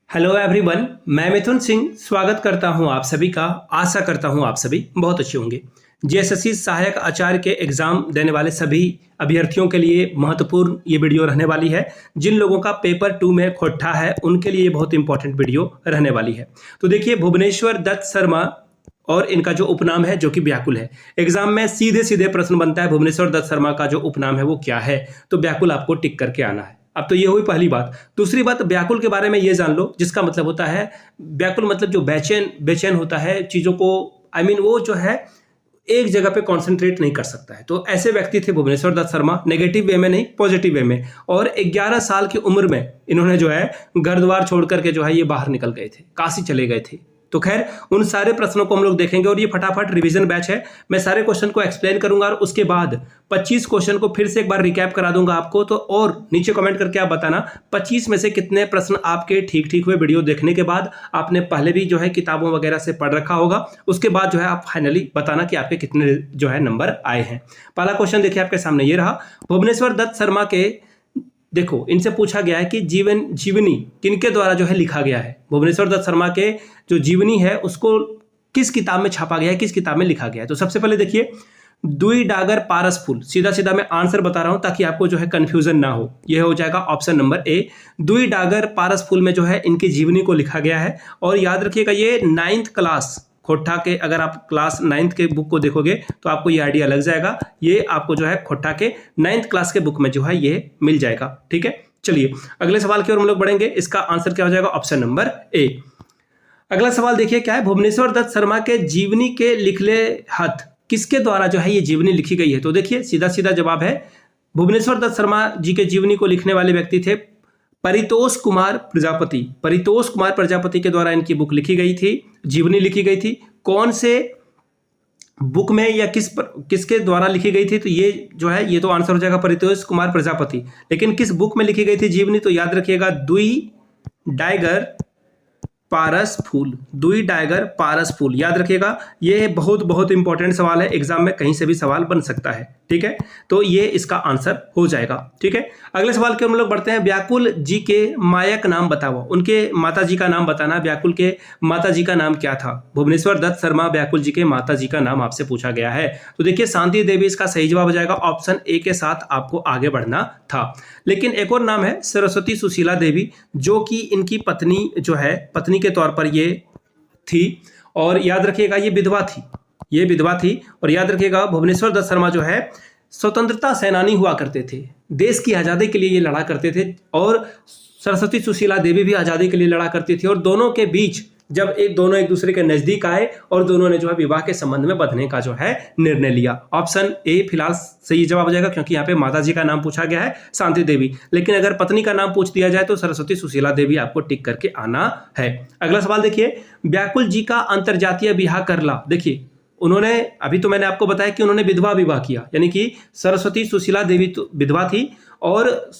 Hello everyone, मैं मिथुन सिंह स्वागत करता हूं आप सभी का। आशा करता हूं आप सभी बहुत अच्छे होंगे। जेएसएससी सहायक आचार्य के एग्जाम देने वाले सभी अभ्यर्थियों के लिए महत्वपूर्ण ये वीडियो रहने वाली है। जिन लोगों का पेपर 2 में खोट्ठा है उनके लिए बहुत इंपॉर्टेंट वीडियो रहने वाली है। तो देखिए, भुवनेश्वर दत्त शर्मा और इनका जो उपनाम है जो कि व्याकुल है। एग्जाम में सीधे सीधे प्रश्न बनता है, भुवनेश्वर दत्त शर्मा का जो उपनाम है वो क्या है, तो व्याकुल आपको टिक करके आना है। अब तो ये हुई पहली बात। दूसरी बात, व्याकुल के बारे में ये जान लो, जिसका मतलब होता है व्याकुल मतलब जो बेचैन बेचैन होता है चीजों को, वो जो है एक जगह पे कंसंट्रेट नहीं कर सकता है। तो ऐसे व्यक्ति थे भुवनेश्वर दत्त शर्मा, नेगेटिव वे में नहीं, पॉजिटिव वे में। और 11 साल की उम्र में इन्होंने जो है घर द्वार छोड़ करके जो है ये बाहर निकल गए थे, काशी चले गए थे। तो खैर, उन सारे प्रश्नों को हम लोग देखेंगे और ये फटाफट रिवीजन बैच है। मैं सारे क्वेश्चन को एक्सप्लेन करूंगा और उसके बाद 25 क्वेश्चन को फिर से एक बार रिकैप करा दूंगा आपको। तो और नीचे कमेंट करके आप बताना 25 में से कितने प्रश्न आपके ठीक ठीक हुए वीडियो देखने के बाद। आपने पहले भी जो है किताबों वगैरह से पढ़ रखा होगा, उसके बाद जो है आप फाइनली बताना कि आपके कितने जो है नंबर आए हैं। पहला क्वेश्चन देखिए आपके सामने ये रहा। भुवनेश्वर दत्त शर्मा के, देखो इनसे पूछा गया है कि जीवनी किनके द्वारा जो है लिखा गया है। भुवनेश्वर दत्त शर्मा के जो जीवनी है उसको किस किताब में छापा गया है, किस किताब में लिखा गया है। तो सबसे पहले देखिए, दुई डागर पारस फूल। सीधा सीधा मैं आंसर बता रहा हूं ताकि आपको जो है कंफ्यूजन ना हो। यह हो जाएगा ऑप्शन नंबर ए। दुई डागर पारस फूल में जो है इनकी जीवनी को लिखा गया है। और याद रखिएगा, ये 9th क्लास खोट्ठा के, अगर आप क्लास 9th के बुक को देखोगे तो आपको ये आइडिया लग जाएगा। ये आपको जो है खोट्ठा के 9th क्लास के बुक में जो है ये मिल जाएगा। ठीक है, चलिए अगले सवाल की ओर हम लोग बढ़ेंगे। इसका आंसर क्या हो जाएगा? Option number A. अगला सवाल देखिए क्या है। भुवनेश्वर दत्त शर्मा के जीवनी के लिखले हथ किसके द्वारा जो है ये जीवनी लिखी गई है? तो देखिए सीधा सीधा जवाब है, भुवनेश्वर दत्त शर्मा जी के जीवनी को लिखने वाले व्यक्ति थे परितोष कुमार प्रजापति। परितोष कुमार प्रजापति के द्वारा इनकी बुक लिखी गई थी, जीवनी लिखी गई थी। कौन से बुक में या किसके द्वारा लिखी गई थी? तो ये जो है ये तो आंसर हो जाएगा परितोष कुमार प्रजापति। लेकिन किस बुक में लिखी गई थी जीवनी? तो याद रखिएगा, दुई डायगर पारस फूल। दुई डायगर पारस फूल, याद रखिएगा। ये बहुत बहुत इंपॉर्टेंट सवाल है, एग्जाम में कहीं से भी सवाल बन सकता है। ठीक है, तो ये इसका आंसर हो जाएगा। ठीक है, अगले सवाल के हम लोग बढ़ते हैं। व्याकुल जी के मायक नाम बताओ। उनके माता जी का नाम बताना। व्याकुल के माता जी का नाम क्या था? भुवनेश्वर दत्त शर्मा व्याकुल जी के माता जी का नाम आपसे पूछा गया है। तो देखिए, शांति देवी इसका सही जवाब हो जाएगा। ऑप्शन ए के साथ आपको आगे बढ़ना था। लेकिन एक और नाम है सरस्वती सुशीला देवी, जो कि इनकी पत्नी जो है, पत्नी के तौर पर ये थी। और याद रखिएगा, ये विधवा थी, ये विधवा थी। और याद रखिएगा, भुवनेश्वर दत्त शर्मा जो है स्वतंत्रता सेनानी हुआ करते थे, देश की आज़ादी के लिए ये लड़ा करते थे। और सरस्वती सुशीला देवी भी आज़ादी के लिए लड़ा करती थी। और दोनों के बीच जब दोनों एक दूसरे के नजदीक आए और दोनों ने जो है विवाह के संबंध में बंधने का जो है निर्णय लिया। ऑप्शन ए फिलहाल सही जवाब हो जाएगा, क्योंकि यहाँ पे माता जी का नाम पूछा गया है, शांति देवी। लेकिन अगर पत्नी का नाम पूछ दिया जाए तो सरस्वती सुशीला देवी आपको टिक करके आना है। अगला सवाल देखिए, व्याकुल जी का अंतरजातीय विवाह करला। देखिए, उन्होंने, अभी तो मैंने आपको बताया कि उन्होंने विधवा विवाह किया, यानी कि सरस्वती सुशीला देवी तो विधवा थी। और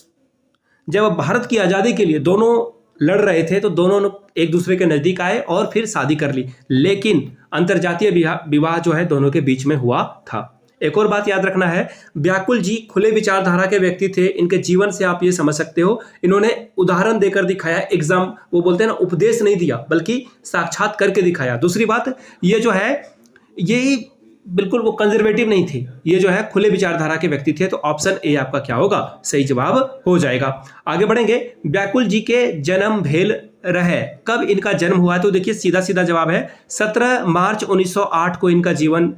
जब भारत की आज़ादी के लिए दोनों लड़ रहे थे तो दोनों एक दूसरे के नजदीक आए और फिर शादी कर ली। लेकिन अंतरजातीय विवाह जो है दोनों के बीच में हुआ था। एक और बात याद रखना है, व्याकुल जी खुले विचारधारा के व्यक्ति थे। इनके जीवन से आप ये समझ सकते हो, इन्होंने उदाहरण देकर दिखाया। एग्जाम, वो बोलते हैं ना, उपदेश नहीं दिया बल्कि साक्षात करके दिखाया। दूसरी बात, ये जो है ये बिल्कुल वो कंजर्वेटिव नहीं थे, ये जो है खुले विचारधारा के व्यक्ति थे। तो ऑप्शन ए आपका क्या होगा? सही जवाब हो जाएगा। आगे बढ़ेंगे। व्याकुल जी के जन्म भेल रहे, कब इनका जन्म हुआ है? तो देखिए सीधा सीधा जवाब है, 17 मार्च 1908 को इनका जीवन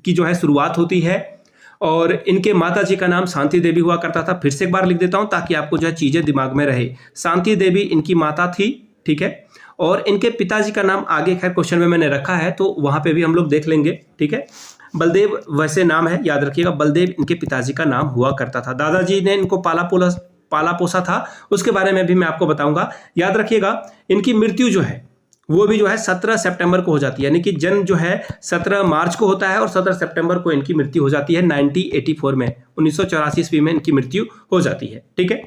की जो है शुरुआत होती है। और इनके माता जी का नाम शांति देवी हुआ करता था। फिर से एक बार लिख देता हूं ताकि आपको जो है चीजें दिमाग में रहे। शांति देवी इनकी माता थी। ठीक है, और इनके पिताजी का नाम आगे खैर क्वेश्चन में मैंने रखा है, तो वहां पे भी हम लोग देख लेंगे। ठीक है, बलदेव वैसे नाम है, याद रखिएगा, बलदेव इनके पिताजी का नाम हुआ करता था। दादाजी ने इनको पाला पोसा था, उसके बारे में भी मैं आपको बताऊंगा। याद रखिएगा, इनकी मृत्यु जो है वो भी जो है 17 सितंबर को हो जाती है, यानी कि जन्म जो है 17 मार्च को होता है और 17 सितंबर को इनकी मृत्यु हो जाती है 1984 में, 1984 ईस्वी में इनकी मृत्यु हो जाती है। ठीक है,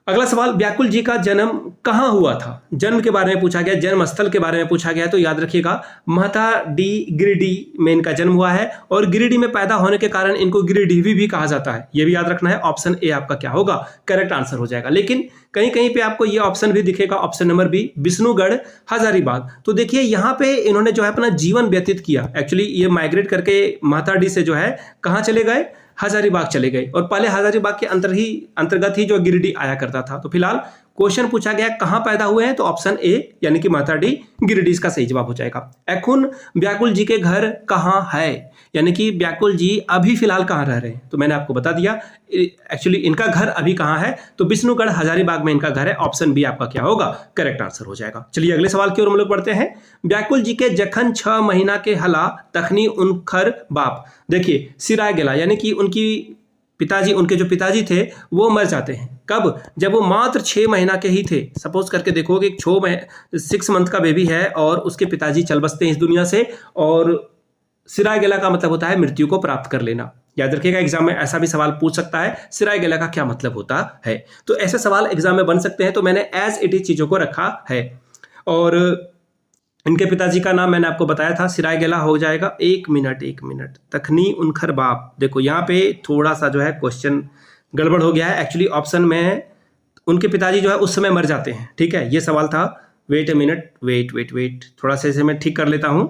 अगला सवाल, व्याकुल जी का जन्म कहाँ हुआ था? जन्म के बारे में पूछा गया, जन्म स्थल के बारे में पूछा गया, तो याद रखिएगा महताडी गिरिडीह में इनका जन्म हुआ है और गिरिडीह में पैदा होने के कारण इनको गिरिडीहवी भी कहा जाता है। ये भी याद रखना है। ऑप्शन ए आपका क्या होगा? करेक्ट आंसर हो जाएगा। लेकिन कहीं कहीं पे आपको ये ऑप्शन भी दिखेगा, option number B, Vishnugarh Hazaribagh. तो देखिए यहाँ पे इन्होंने जो है अपना जीवन व्यतीत किया। एक्चुअली ये माइग्रेट करके महताडी से जो है कहाँ चले गए? हजारीबाग चले गए, और पहले हजारीबाग के अंतर्गत ही जो गिरिडीह आया करता था। तो फिलहाल क्वेश्चन पूछा गया कहां पैदा हुए हैं, तो ऑप्शन ए यानी कि महताडी गिरिडीह इसका सही जवाब हो जाएगा। एखुन व्याकुल जी के घर कहां है, यानी कि व्याकुल जी अभी फिलहाल कहां रह रहे हैं, तो मैंने आपको बता दिया एक्चुअली इनका घर अभी कहां है, तो विष्णुगढ़ हजारीबाग में इनका घर है। ऑप्शन बी आपका क्या होगा? करेक्ट आंसर हो जाएगा। चलिए अगले सवाल की ओर हम लोग बढ़ते हैं। व्याकुल जी के जखन 6 महीना के हला तखनी उनखर बाप। देखिए सिराय गेला, यानी कि उनके जो पिताजी थे वो मर जाते हैं। कब? जब वो मात्र 6 महीना के ही थे। सपोज करके देखो कि 6 मंथ का बेबी है और उसके पिताजी चल बसते हैं इस दुनिया से, और सिराय गेला का मतलब होता है मृत्यु को प्राप्त कर लेना। याद रखिएगा, एग्जाम में ऐसा भी सवाल पूछ सकता है, सिराय गेला का क्या मतलब होता है। तो ऐसे सवाल एग्जाम में बन सकते हैं, तो मैंने एज इट इज चीजों को रखा है। और इनके पिताजी का नाम मैंने आपको बताया था, सिराय गेला हो जाएगा। एक मिनट, तखनी उनखर बाप। देखो यहाँ पे थोड़ा सा जो है क्वेश्चन गड़बड़ हो गया है। एक्चुअली ऑप्शन में उनके पिताजी जो है उस समय मर जाते हैं। ठीक है, ये सवाल था। वेट ए मिनट, वेट, थोड़ा सा इसे मैं ठीक कर लेता हूं।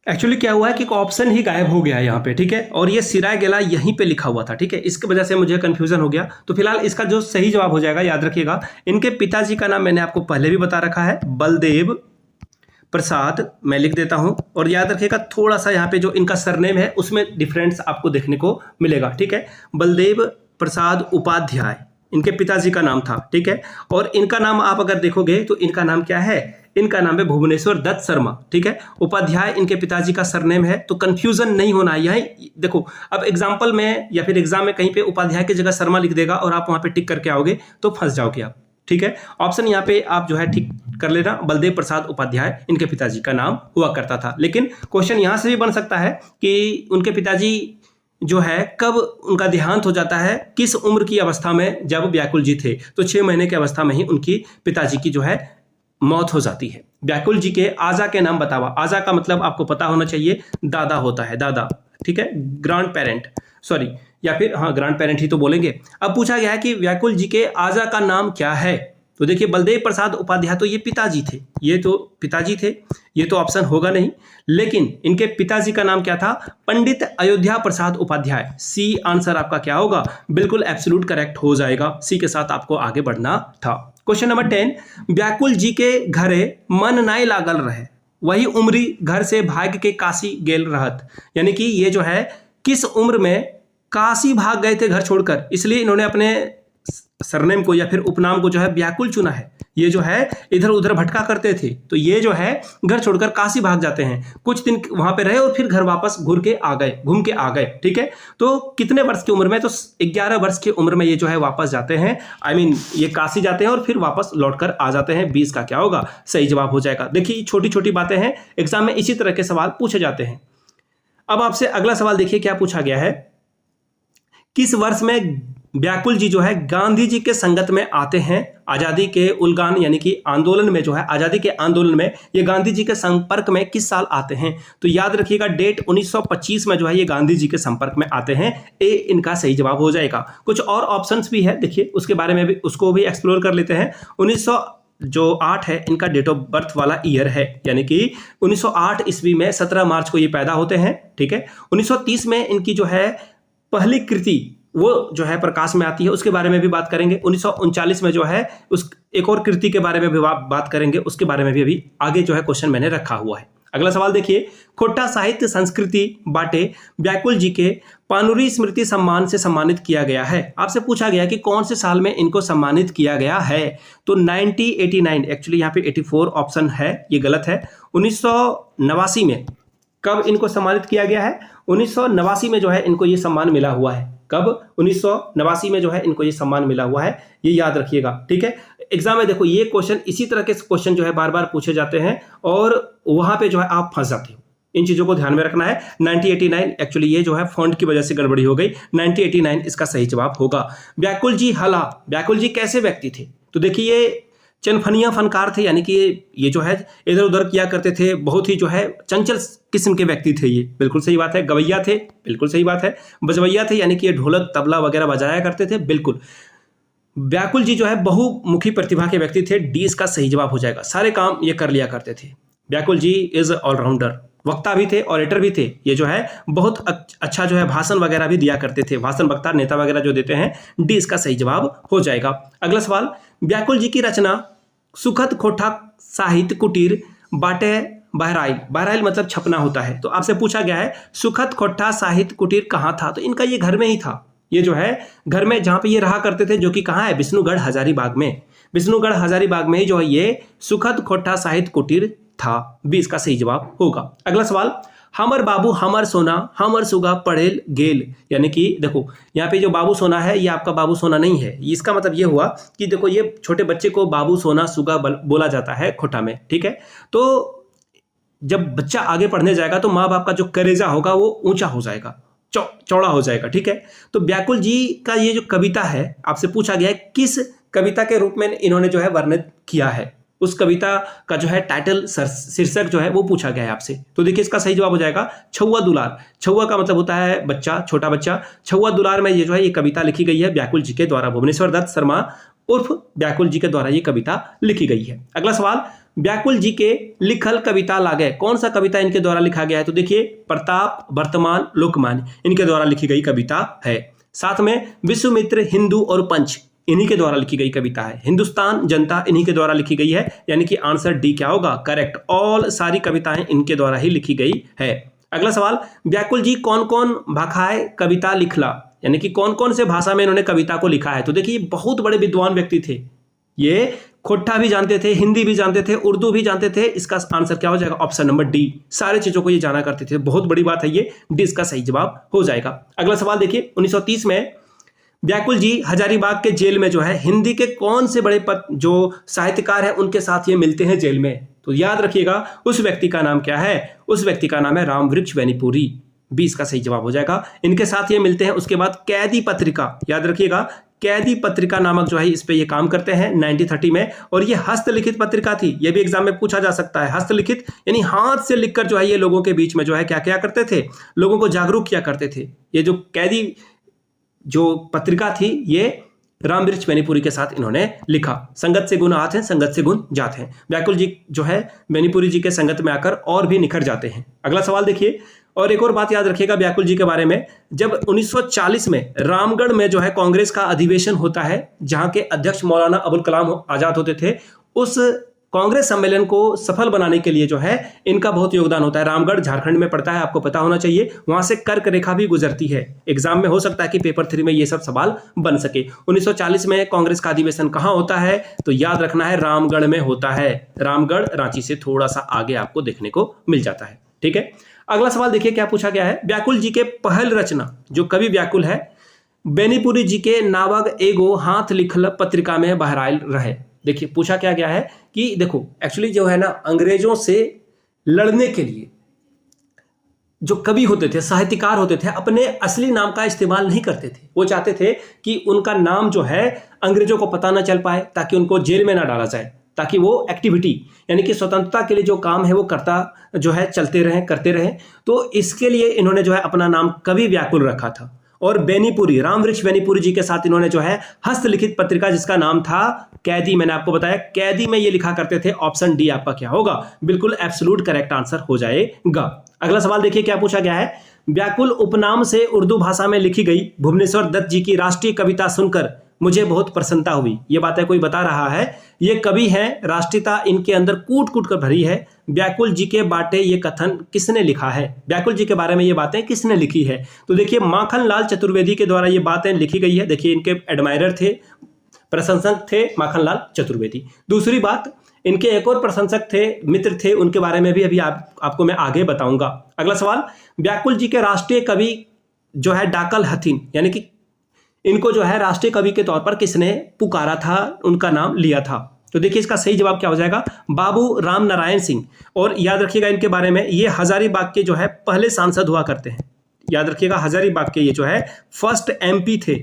एक्चुअली क्या हुआ है कि ऑप्शन ही गायब हो गया है यहाँ पे। ठीक है, और ये सिराय गेला यहीं पे लिखा हुआ था। ठीक है, इसकी वजह से मुझे कंफ्यूजन हो गया। तो फिलहाल इसका जो सही जवाब हो जाएगा, याद रखिएगा, इनके पिताजी का नाम मैंने आपको पहले भी बता रखा है, बलदेव प्रसाद। मैं लिख देता हूं, और याद रखिएगा थोड़ा सा यहाँ पे जो इनका सरनेम है उसमें डिफरेंस आपको देखने को मिलेगा। ठीक है, बलदेव प्रसाद उपाध्याय इनके पिताजी का नाम था। ठीक है, और इनका नाम आप अगर देखोगे तो इनका नाम क्या है? इनका नाम है भुवनेश्वर दत्त शर्मा। ठीक है, उपाध्याय इनके पिताजी का सरनेम है, तो कंफ्यूजन नहीं होना है। यही देखो, अब एग्जाम्पल में या फिर एग्जाम में कहीं पे उपाध्याय की जगह शर्मा लिख देगा और आप वहां पे टिक करके आओगे तो फंस जाओगे आप। ठीक है, ऑप्शन यहाँ पे आप जो है ठीक कर लेना, बलदेव प्रसाद उपाध्याय इनके पिताजी का नाम हुआ करता था। लेकिन क्वेश्चन यहां से भी बन सकता है कि उनके पिताजी जो है कब उनका देहांत हो जाता है, किस उम्र की अवस्था में, जब व्याकुल जी थे तो 6 महीने की अवस्था में ही उनकी पिताजी की जो है मौत हो जाती है। व्याकुल जी के आजा के नाम बतावा। आजा का मतलब आपको पता होना चाहिए, दादा होता है, दादा। ठीक है, ग्रैंड पेरेंट, सॉरी, या फिर हाँ ग्रैंड पेरेंट ही तो बोलेंगे। अब पूछा गया है कि व्याकुल जी के आजा का नाम क्या है, तो देखिए बलदेव प्रसाद उपाध्याय तो ये पिताजी थे, ये तो ऑप्शन होगा नहीं। लेकिन इनके पिताजी का नाम क्या था? पंडित अयोध्या प्रसाद उपाध्याय। सी आंसर आपका क्या होगा? बिल्कुल एब्सोल्यूट करेक्ट हो जाएगा। सी के साथ आपको आगे बढ़ना था। क्वेश्चन नंबर 10, व्याकुल जी के घरे मन नाई लागल रहे, वही उम्री घर से भाग के काशी गेल रहत। यानी कि ये जो है किस उम्र में काशी भाग गए थे घर छोड़कर, इसलिए इन्होंने अपने सरनेम को या फिर उपनाम को जो है व्याकुल चुना है। ये जो है इधर उधर भटका करते थे, तो ये जो है घर छोड़कर काशी भाग जाते हैं, कुछ दिन वहां पे रहे और फिर घर वापस घूम के आ गए। ठीक है, तो कितने वर्ष की उम्र में? तो 11 वर्ष की उम्र में ये जो है वापस जाते हैं, ये काशी जाते हैं और फिर वापस लौटकर आ जाते हैं। 20 का क्या होगा? सही जवाब हो जाएगा। देखिए छोटी छोटी बातें हैं, एग्जाम में इसी तरह के सवाल पूछे जाते हैं। अब आपसे अगला सवाल देखिए क्या पूछा गया है, किस वर्ष में व्याकुल जी जो है गांधी जी के संगत में आते हैं? आजादी के उलगान यानी कि आंदोलन में जो है, आजादी के आंदोलन में ये गांधी जी के संपर्क में किस साल आते हैं? तो याद रखिएगा डेट 1925 में जो है ये गांधी जी के संपर्क में आते हैं। ए इनका सही जवाब हो जाएगा। कुछ और ऑप्शंस भी है, देखिए उसके बारे में भी, उसको भी एक्सप्लोर कर लेते हैं। 1908 है इनका डेट ऑफ बर्थ वाला ईयर है, यानी कि 1908 ईस्वी में 17 मार्च को ये पैदा होते हैं। ठीक है, 1930 में इनकी जो है पहली कृति वो जो है प्रकाश में आती है, उसके बारे में भी बात करेंगे। 1939 में जो है उस एक और कृति के बारे में भी बात करेंगे, उसके बारे में भी अभी आगे जो है क्वेश्चन मैंने रखा हुआ है। अगला सवाल देखिए, खोटा साहित्य संस्कृति बाटे व्याकुल जी के पानुरी स्मृति सम्मान से सम्मानित किया गया है। आपसे पूछा गया कि कौन से साल में इनको सम्मानित किया गया है? तो 1989, एक्चुअली यहाँ पे 84 ऑप्शन है, ये गलत है। 1989 में कब इनको सम्मानित किया गया है? 1989 में जो है इनको ये सम्मान मिला हुआ है। कब? 1989 में जो है इनको ये सम्मान मिला हुआ है, ये याद रखिएगा। ठीक है, एग्जाम में देखो ये क्वेश्चन, इसी तरह के क्वेश्चन जो है बार बार पूछे जाते हैं और वहां पे जो है आप फंस जाते हो। इन चीजों को ध्यान में रखना है। 1989 एक्चुअली ये जो है फॉन्ट की वजह से गड़बड़ी हो गई, 1989 इसका सही जवाब होगा। व्याकुल जी हला, व्याकुल जी कैसे व्यक्ति थे? तो देखिए ये चनफनिया फनकार थे, यानी कि ये जो है इधर उधर किया करते थे, बहुत ही जो है चंचल किस्म के व्यक्ति थे ये, बिल्कुल सही बात है। गवैया थे, बिल्कुल सही बात है। बजवैया थे, यानी कि ये ढोलक तबला वगैरह बजाया करते थे, बिल्कुल। व्याकुल जी जो है बहुमुखी प्रतिभा के व्यक्ति थे, डी इसका सही जवाब हो जाएगा। सारे काम ये कर लिया करते थे। व्याकुल जी इज ऑलराउंडर, वक्ता भी थे, ऑरेटर भी थे। ये जो है बहुत अच्छा जो है भाषण वगैरह भी दिया करते थे, भाषण वक्ता नेता वगैरह जो देते हैं, डी इसका सही जवाब हो जाएगा। अगला सवाल, व्याकुल जी की रचना सुखद खोठा साहित्य कुटीर बाटे बहराइल, बहराइल मतलब छपना होता है। तो आपसे पूछा गया है सुखद खोठा साहित्य कुटीर कहाँ था? तो इनका ये घर में ही था। ये जो है घर में जहाँ पे ये रहा करते थे, जो कि कहाँ है? विष्णुगढ़ हजारीबाग में। विष्णुगढ़ हजारीबाग में ही जो है ये सुखद खोठा साहित्य कुटीर था, भी इसका सही जवाब होगा। अगला सवाल, हमर बाबू हमर सोना हमर सुगा पढ़ेल गेल, यानी कि देखो यहाँ पे जो बाबू सोना है ये आपका बाबू सोना नहीं है। इसका मतलब ये हुआ कि देखो ये छोटे बच्चे को बाबू सोना सुगा बोला जाता है खोटा में, ठीक है। तो जब बच्चा आगे पढ़ने जाएगा तो माँ बाप का जो कलेजा होगा वो ऊंचा हो जाएगा, चौड़ा हो जाएगा, ठीक है। तो व्याकुल जी का ये जो कविता है, आपसे पूछा गया है किस कविता के रूप में इन्होंने जो है वर्णित किया है, उस कविता का जो है टाइटल शीर्षक जो है वो पूछा गया है आपसे। तो देखिए इसका सही जवाब हो जाएगा छुआ दुलार। छुआ का मतलब होता है बच्चा, छोटा बच्चा। छुआ दुलार में ये जो है ये कविता लिखी गई है व्याकुल जी के द्वारा, भुवनेश्वर दत्त शर्मा उर्फ व्याकुल जी के द्वारा ये कविता लिखी गई है। अगला सवाल, व्याकुल जी के लिखल कविता लागे, कौन सा कविता इनके द्वारा लिखा गया है? तो देखिए प्रताप वर्तमान लोकमान्य इनके द्वारा लिखी गई कविता है। साथ में विश्वामित्र हिंदू और पंच इन्हीं के द्वारा लिखी गई कविता है। हिंदुस्तान जनता इन्हीं के द्वारा लिखी गई है, यानी कि आंसर डी क्या होगा? करेक्ट, ऑल सारी कविताएं इनके द्वारा ही लिखी गई है। अगला सवाल, व्याकुल जी कौन कौन भाषाएं कविता लिखला, यानी कि कौन कौन से भाषा में इन्होंने कविता को लिखा है? तो देखिए बहुत बड़े विद्वान व्यक्ति थे, ये खोट्टा भी जानते थे, हिंदी भी जानते थे, उर्दू भी जानते थे। इसका आंसर क्या हो जाएगा? ऑप्शन नंबर डी, सारी चीजों को ये जाना करते थे, बहुत बड़ी बात है ये, डी इसका सही जवाब हो जाएगा। अगला सवाल देखिए, 1930 में व्याकुल जी हजारीबाग के जेल में जो है हिंदी के कौन से बड़े जो साहित्यकार हैं उनके साथ ये मिलते हैं जेल में? तो याद रखिएगा उस व्यक्ति का नाम क्या है? उस व्यक्ति का नाम है रामवृक्ष बेनीपुरी, बी इसका सही जवाब हो जाएगा। इनके साथ ये मिलते हैं। उसके बाद कैदी पत्रिका, याद रखिएगा कैदी पत्रिका नामक जो है इस पे ये काम करते हैं 1930 में, और ये हस्तलिखित पत्रिका थी। ये भी एग्जाम में पूछा जा सकता है। हस्तलिखित यानी हाथ से लिखकर जो है ये लोगों के बीच में जो है क्या क्या करते थे? लोगों को जागरूक किया करते थे। ये जो कैदी जो पत्रिका थी ये रामवृक्ष बेनीपुरी के साथ इन्होंने लिखा। संगत से गुण आते हैं, संगत से गुण जाते हैं। व्याकुल जी जो है बेनीपुरी जी के संगत में आकर और भी निखर जाते हैं। अगला सवाल देखिए, और एक और बात याद रखिएगा व्याकुल जी के बारे में, जब 1940 में रामगढ़ में जो है कांग्रेस का अधिवेशन होता है, जहां के अध्यक्ष मौलाना अबुल कलाम आजाद होते थे, उस कांग्रेस सम्मेलन को सफल बनाने के लिए जो है इनका बहुत योगदान होता है। रामगढ़ झारखंड में पड़ता है, आपको पता होना चाहिए। वहां से कर्क रेखा भी गुजरती है। एग्जाम में हो सकता है कि पेपर 3 में ये सब सवाल बन सके। 1940 में कांग्रेस का अधिवेशन कहां होता है? तो याद रखना है रामगढ़ में होता है। रामगढ़ रांची से थोड़ा सा आगे आपको देखने को मिल जाता है, ठीक है। अगला सवाल देखिए क्या पूछा गया है। व्याकुल जी के पहल रचना, जो कवि व्याकुल है, बेनीपुरी जी के नावग एगो हाथ लिखल पत्रिका में बहराइल रहे। देखिए पूछा क्या गया है कि देखो एक्चुअली जो है ना, अंग्रेजों से लड़ने के लिए जो कवि होते थे, साहित्यकार होते थे, अपने असली नाम का इस्तेमाल नहीं करते थे। वो चाहते थे कि उनका नाम जो है अंग्रेजों को पता ना चल पाए, ताकि उनको जेल में ना डाला जाए, ताकि वो एक्टिविटी यानी कि स्वतंत्रता के लिए जो काम है वो करते रहें। तो इसके लिए इन्होंने जो है अपना नाम कवि व्याकुल रखा था। और बेनीपुरी, रामवृक्ष बेनीपुरी जी के साथ इन्होंने जो है हस्तलिखित पत्रिका जिसका नाम था कैदी, मैंने आपको बताया कैदी में ये लिखा करते थे। ऑप्शन डी आपका क्या होगा? बिल्कुल एब्सोल्यूट करेक्ट आंसर हो जाएगा। अगला सवाल देखिए क्या पूछा गया है। व्याकुल उपनाम से उर्दू भाषा में लिखी गई भुवनेश्वर दत्त जी की राष्ट्रीय कविता सुनकर मुझे बहुत प्रसन्नता हुई। ये बातें कोई बता रहा है। ये कवि हैं, राष्ट्रीयता इनके अंदर कूट कूट कर भरी है। व्याकुल जी के बाटे ये कथन किसने लिखा है? व्याकुल जी के बारे में ये बातें किसने लिखी है? तो देखिए माखनलाल चतुर्वेदी के द्वारा ये बातें लिखी गई है। देखिए इनके एडमायरर थे, प्रशंसक थे माखनलाल चतुर्वेदी। दूसरी बात, इनके एक और प्रशंसक थे, मित्र थे, उनके बारे में भी अभी आपको मैं आगे बताऊंगा। अगला सवाल, व्याकुल जी के राष्ट्रीय कवि जो है डाकल हथिन, यानी कि इनको जो है राष्ट्रीय कवि के तौर पर किसने पुकारा था, उनका नाम लिया था? तो देखिए इसका सही जवाब क्या हो जाएगा, बाबू राम नारायण सिंह। और याद रखिएगा इनके बारे में, ये हजारीबाग के जो है पहले सांसद हुआ करते हैं। याद रखिएगा हजारीबाग के ये जो है फर्स्ट एमपी थे,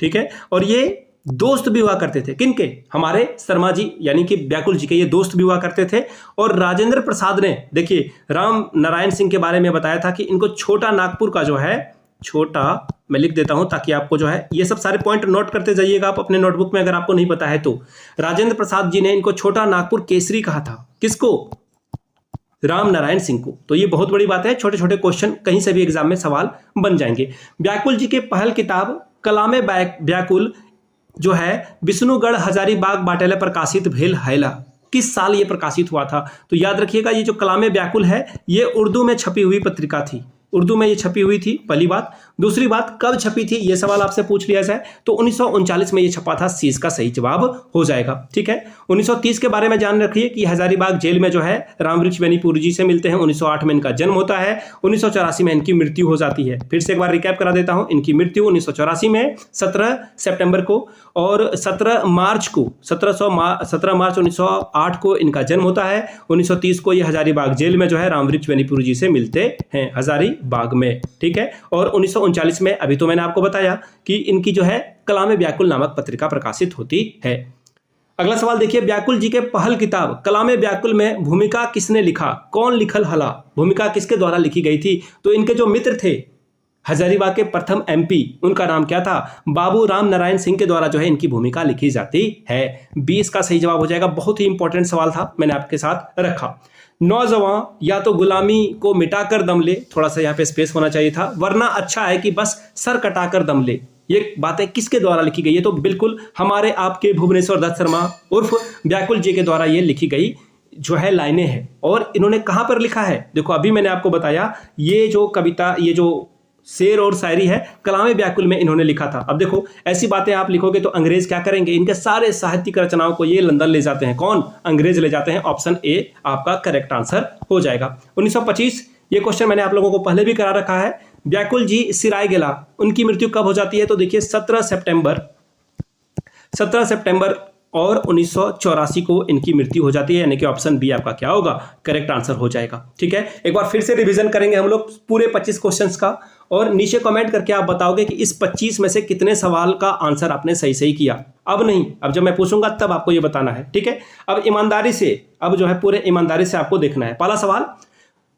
ठीक है। और ये दोस्त भी हुआ करते थे, किनके, हमारे शर्मा जी यानी कि व्याकुल जी के ये दोस्त भी हुआ करते थे। और राजेंद्र प्रसाद ने देखिए राम नारायण सिंह के बारे में बताया था कि इनको छोटा नागपुर का जो है, छोटा मैं लिख देता हूं ताकि आपको जो है ये सब सारे पॉइंट नोट करते जाइएगा आप अपने नोटबुक में, अगर आपको नहीं पता है तो। राजेंद्र प्रसाद जी ने इनको छोटा नागपुर केसरी कहा था, किसको, राम नारायण सिंह को। तो ये बहुत बड़ी बात है, छोटे छोटे क्वेश्चन कहीं से भी एग्जाम में सवाल बन जाएंगे। व्याकुल जी के पहल किताब कलामे व्याकुल जो है विष्णुगढ़ हजारीबाग बाटेला प्रकाशित भेल हैला, किस साल ये प्रकाशित हुआ था। तो याद रखिएगा ये जो कलामे व्याकुल है ये उर्दू में छपी हुई पत्रिका थी, उर्दू में ये छपी हुई थी, पहली बात। दूसरी बात, कब छपी थी ये सवाल आपसे पूछ लिया जाए तो 1939 में ये छपा था, सी इसका सही जवाब हो जाएगा, ठीक है। 1930 के बारे में जान रखिए कि हजारीबाग जेल में जो है रामवृक्ष बेनीपुरी जी से मिलते हैं। 1908 में इनका जन्म होता है, 1984 में इनकी मृत्यु हो जाती है। फिर से एक बार रिकैप करा देता हूं, इनकी मृत्यु 1984 में 17 सितंबर को, और 17 मार्च 1908 को इनका जन्म होता है। 1930 को ये हजारीबाग जेल में जो है रामवृक्ष बेनीपुरी जी से मिलते हैं हजारीबाग में, ठीक है। और 1939 में अभी तो मैंने आपको बताया कि इनकी जो है कलामे व्याकुल नामक पत्रिका प्रकाशित होती है। अगला सवाल देखिए, व्याकुल जी के पहल किताब कलामे व्याकुल में भूमिका किसने लिखा, कौन लिखल हला, भूमिका किसके द्वारा लिखी गई थी। तो इनके जो मित्र थे हजारीबाग के प्रथम एमपी, उनका नाम क्या था, बाबू राम नारायण सिंह के द्वारा जो है इनकी भूमिका लिखी जाती है। 20 का सही जवाब हो जाएगा। बहुत ही इंपॉर्टेंट सवाल था, मैंने आपके साथ रखा। नौजवान या तो गुलामी को मिटाकर दम ले, थोड़ा सा यहाँ पे स्पेस होना चाहिए था, वरना अच्छा है कि बस सर कटाकर दम ले। ये बातें किसके द्वारा लिखी गई है, तो बिल्कुल हमारे आपके भुवनेश्वर दत्त शर्मा उर्फ व्याकुल जी के द्वारा ये लिखी गई जो है लाइनें हैं। और इन्होंने कहां पर लिखा है, देखो अभी मैंने आपको बताया ये जो कविता, ये जो शेर और शायरी है कलामे व्याकुल में इन्होंने लिखा था। अब देखो ऐसी बातें आप लिखोगे तो अंग्रेज क्या करेंगे, इनके सारे साहित्यिक रचनाओं को ये लंदन ले जाते हैं, कौन, अंग्रेज ले जाते हैं। ऑप्शन ए आपका करेक्ट आंसर हो जाएगा। 1925, ये क्वेश्चन मैंने आप लोगों को पहले भी करा रखा है। व्याकुल जी सिराय गेला, उनकी मृत्यु कब हो जाती है, तो देखिए 17 सितंबर और 1984 को इनकी मृत्यु हो जाती है, यानी कि ऑप्शन बी आपका क्या होगा, करेक्ट आंसर हो जाएगा, ठीक है। एक बार फिर से रिवीजन करेंगे हम लोग पूरे 25 क्वेश्चंस का, और नीचे कमेंट करके आप बताओगे कि इस 25 में से कितने सवाल का आंसर आपने सही सही किया। अब नहीं, अब जब मैं पूछूंगा तब आपको ये बताना है, ठीक है। अब ईमानदारी से, अब जो है पूरे ईमानदारी से आपको देखना है। पहला सवाल,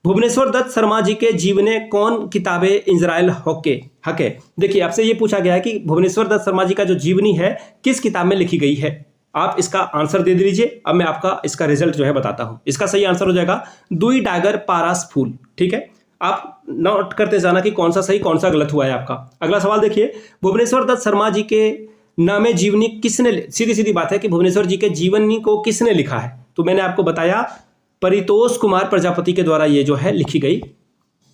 भुवनेश्वर दत्त शर्मा जी के जीवने कौन किताबें इंजराइल हके। देखिए आपसे ये पूछा गया है कि भुवनेश्वर दत्त शर्मा जी का जो जीवनी है किस किताब में लिखी गई है। आप इसका आंसर दे दीजिए। अब मैं आपका इसका रिजल्ट जो है बताता हूं। इसका सही आंसर हो जाएगा दुई डागर पारास फूल, ठीक है। आप नोट करते जाना कि कौन सा सही कौन सा गलत हुआ है आपका। अगला सवाल देखिए, भुवनेश्वर दत्त शर्मा जी के नामे जीवनी किसने, सीधी सीधी बात है कि भुवनेश्वर जी के जीवनी को किसने लिखा है, तो मैंने आपको बताया परितोष कुमार प्रजापति के द्वारा ये जो है लिखी गई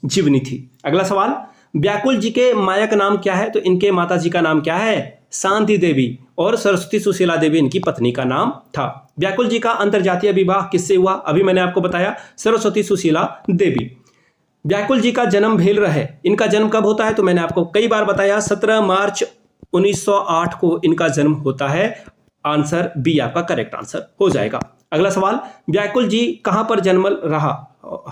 जीवनी थी। अगला सवाल, व्याकुल जी के माया का नाम क्या है, तो इनके माता जी का नाम क्या है, शांति देवी, और सरस्वती सुशीला देवी इनकी पत्नी का नाम था। व्याकुल जी का अंतरजातीय विवाह किससे हुआ, अभी मैंने आपको बताया सरस्वती सुशीला देवी। व्याकुल जी का जन्म भेल रहे, इनका जन्म कब होता है, तो मैंने आपको कई बार बताया 17 मार्च 1908 को इनका जन्म होता है। आंसर बी आपका करेक्ट आंसर हो जाएगा। अगला सवाल, व्याकुल जी कहां पर जन्म रहा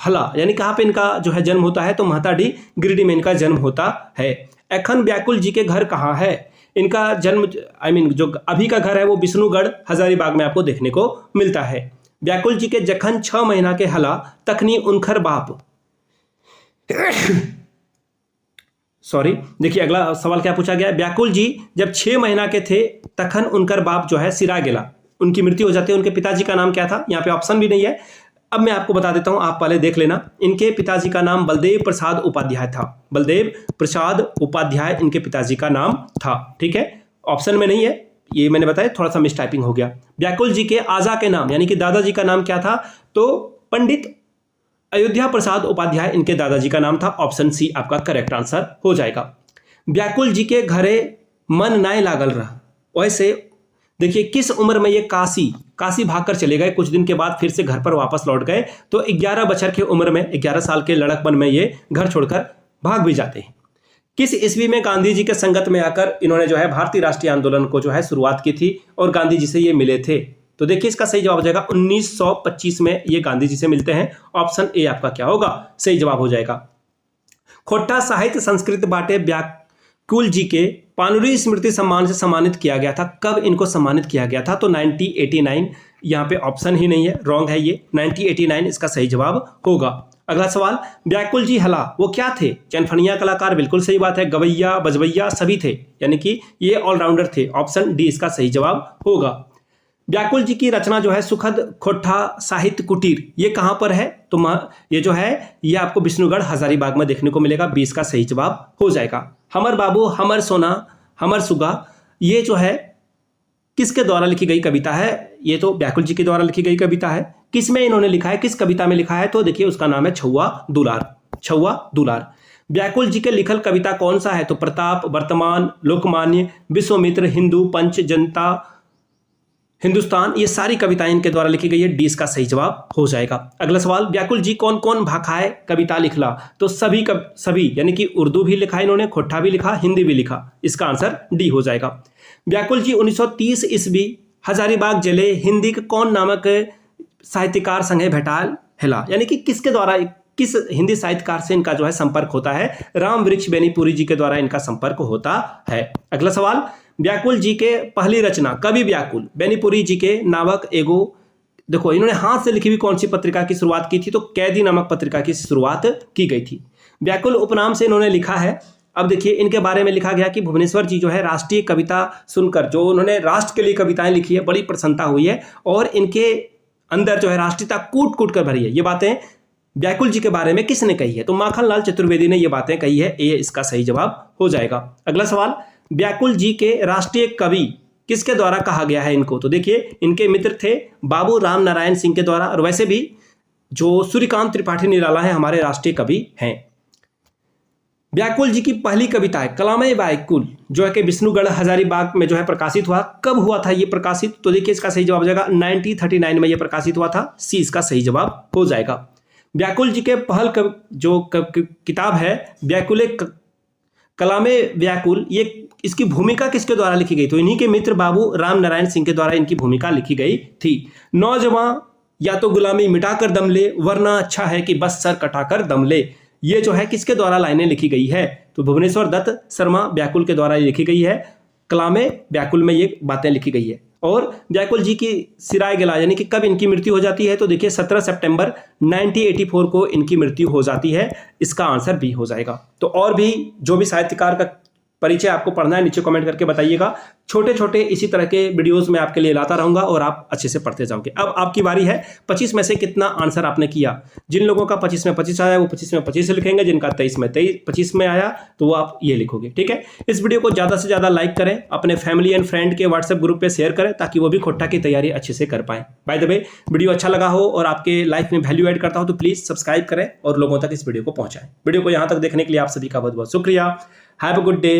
हला, यानी कहां पे इनका जो है जन्म होता है, तो महताडी गिरिडीह में इनका जन्म होता है। एखन व्याकुल जी के घर कहां है, इनका जन्म जो अभी का घर है वो विष्णुगढ़ हजारीबाग में आपको देखने को मिलता है। व्याकुल जी के जखन 6 महीना के हला तखनी उनखर बाप सॉरी, देखिए अगला सवाल क्या पूछा गया, व्याकुल जी जब 6 महीना के थे तखन उनकर बाप जो है सिरा गेला, उनकी मृत्यु हो जाती है। उनके पिताजी का नाम क्या था, यहाँ पे ऑप्शन भी नहीं है, अब मैं आपको बता देता हूं, आप पहले देख लेना। इनके पिताजी का नाम बलदेव प्रसाद उपाध्याय था, बलदेव प्रसाद उपाध्याय इनके पिताजी का नाम था, ठीक है। ऑप्शन में नहीं है, ये मैंने बताया, थोड़ा सा मिस टाइपिंग हो गया। व्याकुल जी के आजा के नाम यानी कि दादाजी का नाम क्या था, तो पंडित अयोध्या प्रसाद उपाध्याय इनके दादाजी का नाम था। ऑप्शन सी आपका करेक्ट आंसर हो जाएगा। व्याकुल जी के घरे मन नाय लागल रहा, वैसे देखिए किस उम्र में ये काशी भागकर चले गए, कुछ दिन के बाद फिर से घर पर वापस लौट गए, तो 11 बछर की उम्र में, 11 साल के लड़कपन में ये घर छोड़कर भाग भी जाते हैं। किस ईस्वी में गांधी जी के संगत में आकर इन्होंने जो है भारतीय राष्ट्रीय आंदोलन को जो है शुरुआत की थी और गांधी जी से ये मिले थे, तो देखिए इसका सही जवाब हो जाएगा 1925 में ये गांधी जी से मिलते हैं। ऑप्शन ए आपका क्या होगा, सही जवाब हो जाएगा। खोट्टा साहित्य संस्कृत बाटे व्याकुल जी के पानुरी स्मृति सम्मान से सम्मानित किया गया था। कब इनको सम्मानित किया गया था, तो 1989। यहाँ पे ऑप्शन ही नहीं है, रॉन्ग है ये, 1989 इसका सही जवाब होगा। अगला सवाल, व्याकुल जी हला वो क्या थे, चनफनिया कलाकार, बिल्कुल सही बात है, गवैया बजवैया सभी थे, यानी कि ये ऑलराउंडर थे। ऑप्शन डी इसका सही जवाब होगा। व्याकुल जी की रचना जो है सुखद खोट्टा साहित्य कुटीर, ये कहां पर है, तो ये जो है ये आपको विष्णुगढ़ हजारीबाग में देखने को मिलेगा। 20 का सही जवाब हो जाएगा। हमर बाबू हमर सोना हमर सुगा, ये जो है किसके द्वारा लिखी गई कविता है, ये तो व्याकुल जी के द्वारा लिखी गई कविता है। किस में इन्होंने लिखा है, किस कविता में लिखा है, तो देखिए उसका नाम है छौवा दुलार। छौवा दुलार। व्याकुल जी के लिखल कविता कौन सा है, तो प्रताप, वर्तमान, लोकमान्य, विश्वामित्र, हिंदू, पंच, जनता, हिंदुस्तान, ये सारी कविताएं इनके द्वारा लिखी गई है। डी इसका सही जवाब हो जाएगा। अगला सवाल, व्याकुल जी कौन कौन भाषाएं कविता लिखला, तो सभी यानी कि उर्दू भी लिखा इन्होंने, खोट्टा भी लिखा, हिंदी भी लिखा। इसका आंसर डी हो जाएगा। व्याकुल जी 1930 ईस्वी हजारीबाग जिले हिंदी के कौन नामक साहित्यकार संगे भेटाल हिला, यानी कि किसके द्वारा, किस हिंदी साहित्यकार से इनका जो है संपर्क होता है, राम वृक्ष बेनीपुरी जी के द्वारा इनका संपर्क होता है। अगला सवाल, व्याकुल जी के पहली रचना कवि व्याकुल बेनीपुरी जी के नामक एगो, देखो इन्होंने हाथ से लिखी हुई कौन सी पत्रिका की शुरुआत की थी, तो कैदी नामक पत्रिका की शुरुआत की गई थी। व्याकुल उपनाम से इन्होंने लिखा है। अब देखिए इनके बारे में लिखा गया कि भुवनेश्वर जी जो है राष्ट्रीय कविता सुनकर, जो उन्होंने राष्ट्र के लिए कविताएं लिखी है, बड़ी प्रसन्नता हुई है और इनके अंदर जो है राष्ट्रीयता कूट कूट कर भरी है। ये बातें व्याकुल जी के बारे में किसने कही है, तो माखनलाल चतुर्वेदी ने ये बातें कही है। ए इसका सही जवाब हो जाएगा। अगला सवाल, व्याकुल जी के राष्ट्रीय कवि किसके द्वारा कहा गया है इनको, तो देखिए इनके मित्र थे बाबू राम नारायण सिंह के द्वारा, और वैसे भी जो सूर्यकांत त्रिपाठी निराला है हमारे राष्ट्रीय कवि हैं। व्याकुल जी की पहली कविता है कलामे व्याकुल, जो है कि विष्णुगढ़ हजारीबाग में जो है प्रकाशित हुआ। कब हुआ था ये प्रकाशित, तो देखिए इसका सही जवाब हो जाएगा 1939 में ये प्रकाशित हुआ था। सी इसका सही जवाब हो जाएगा। व्याकुल जी के पहल जो किताब है व्याकुले कलामे व्याकुल, ये इसकी भूमिका किसके द्वारा लिखी गई, तो इन्हीं के मित्र बाबू राम नारायण सिंह के द्वारा इनकी भूमिका लिखी गई थी। नौजवान या तो गुलामी मिटाकर दम ले, वरना अच्छा है कि बस सर कटाकर दम ले, ये जो है किसके द्वारा लाइनें लिखी गई है, तो भुवनेश्वर दत्त शर्मा व्याकुल के द्वारा लिखी गई है। कलामे व्याकुल में ये बातें लिखी गई है। और व्याकुल जी की सिराय गिला, यानी कि कब इनकी मृत्यु हो जाती है, तो देखिए 17 सितंबर 1984 को इनकी मृत्यु हो जाती है। इसका आंसर बी हो जाएगा। तो और भी जो भी साहित्यकार का परिचय आपको पढ़ना है नीचे कमेंट करके बताइएगा। छोटे छोटे इसी तरह के वीडियोस में आपके लिए लाता रहूंगा और आप अच्छे से पढ़ते जाओगे। अब आपकी बारी है, 25 में से कितना आंसर आपने किया। जिन लोगों का 25 में 25 आया वो 25 में 25 लिखेंगे, जिनका 23 में 25 में आया तो वो आप ये लिखोगे। ठीक है, इस वीडियो को ज़्यादा से ज़्यादा लाइक करें, अपने फैमिली एंड फ्रेंड के व्हाट्सएप ग्रुप पर शेयर करें ताकि वो भी खोट्टा की तैयारी अच्छे से कर पाएं। बाय द वे, वीडियो अच्छा लगा हो और आपके लाइफ में वैल्यू ऐड करता हो तो प्लीज़ सब्सक्राइब करें और लोगों तक इस वीडियो को पहुँचाएं। वीडियो को यहाँ तक देखने के लिए आप सभी का बहुत बहुत शुक्रिया। Have a good day.